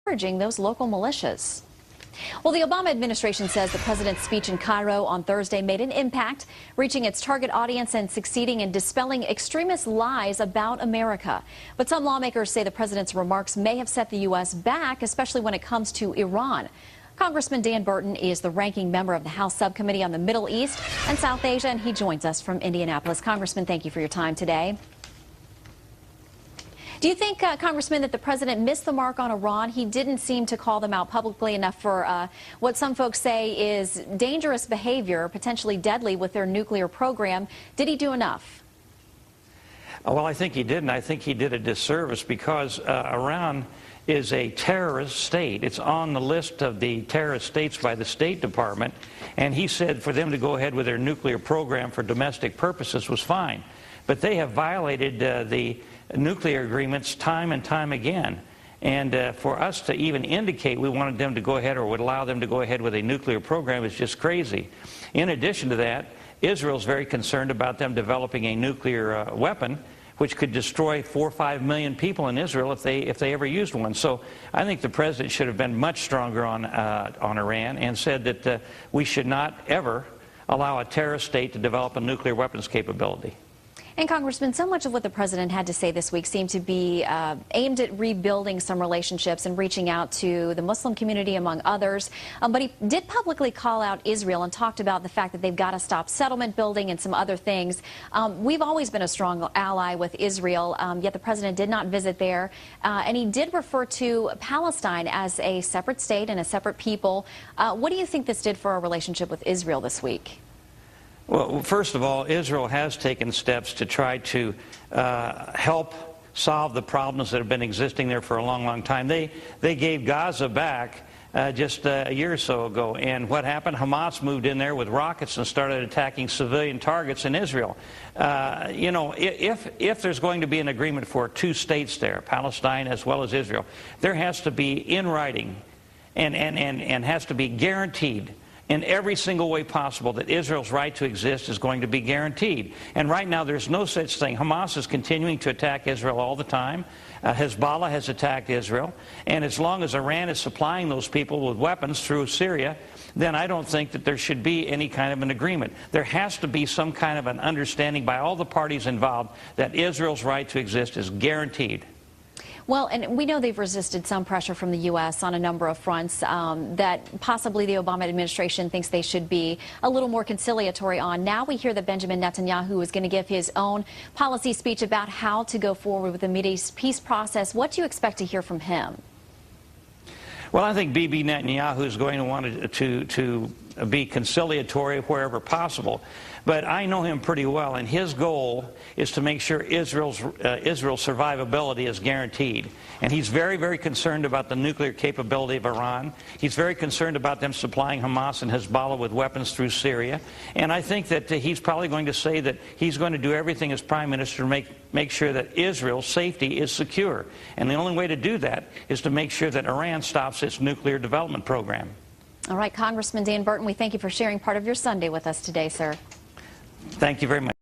encouraging those local militias. Well, the Obama administration says the president's speech in Cairo on Thursday made an impact, reaching its target audience and succeeding in dispelling extremist lies about America. But some lawmakers say the president's remarks may have set the U.S. back, especially when it comes to Iran. Congressman Dan Burton is the ranking member of the House Subcommittee on the Middle East and South Asia, and he joins us from Indianapolis. Congressman, thank you for your time today. Do you think, Congressman, that the president missed the mark on Iran? He didn't seem to call them out publicly enough for what some folks say is dangerous behavior, potentially deadly with their nuclear program. Did he do enough? Well, I think he didn't. I think he did a disservice because Iran is a terrorist state. It's on the list of the terrorist states by the State Department, and he said for them to go ahead with their nuclear program for domestic purposes was fine. But they have violated the nuclear agreements time and time again. And for us to even indicate we wanted them to go ahead or would allow them to go ahead with a nuclear program is just crazy. In addition to that, Israel's very concerned about them developing a nuclear weapon which could destroy 4 or 5 million people in Israel if they ever used one. So I think the president should have been much stronger on Iran and said that we should not ever allow a terrorist state to develop a nuclear weapons capability. And, Congressman, so much of what the president had to say this week seemed to be aimed at rebuilding some relationships and reaching out to the Muslim community, among others. But he did publicly call out Israel and talked about the fact that they've got to stop settlement building and some other things. We've always been a strong ally with Israel, yet the president did not visit there. And he did refer to Palestine as a separate state and a separate people. What do you think this did for our relationship with Israel this week? Well, first of all, Israel has taken steps to try to help solve the problems that have been existing there for a long, long time. They gave Gaza back just a year or so ago, and what happened? Hamas moved in there with rockets and started attacking civilian targets in Israel. You know, if there's going to be an agreement for 2 states there, Palestine as well as Israel, there has to be in writing and has to be guaranteed in every single way possible that Israel's right to exist is going to be guaranteed. And right now there's no such thing. Hamas is continuing to attack Israel all the time. Hezbollah has attacked Israel. And as long as Iran is supplying those people with weapons through Syria, then I don't think that there should be any kind of an agreement. There has to be some kind of an understanding by all the parties involved that Israel's right to exist is guaranteed. Well, and we know they've resisted some pressure from the U.S. on a number of fronts that possibly the Obama administration thinks they should be a little more conciliatory on. Now we hear that Benjamin Netanyahu is going to give his own policy speech about how to go forward with the Mideast peace process. What do you expect to hear from him? Well, I think Bibi Netanyahu is going to want to be conciliatory wherever possible. But I know him pretty well, and his goal is to make sure Israel's survivability is guaranteed. And he's very, very concerned about the nuclear capability of Iran. He's very concerned about them supplying Hamas and Hezbollah with weapons through Syria. And I think that he's probably going to say that he's going to do everything as Prime Minister to make sure that Israel's safety is secure. And the only way to do that is to make sure that Iran stops its nuclear development program. All right, Congressman Dan Burton, we thank you for sharing part of your Sunday with us today, sir. Thank you very much.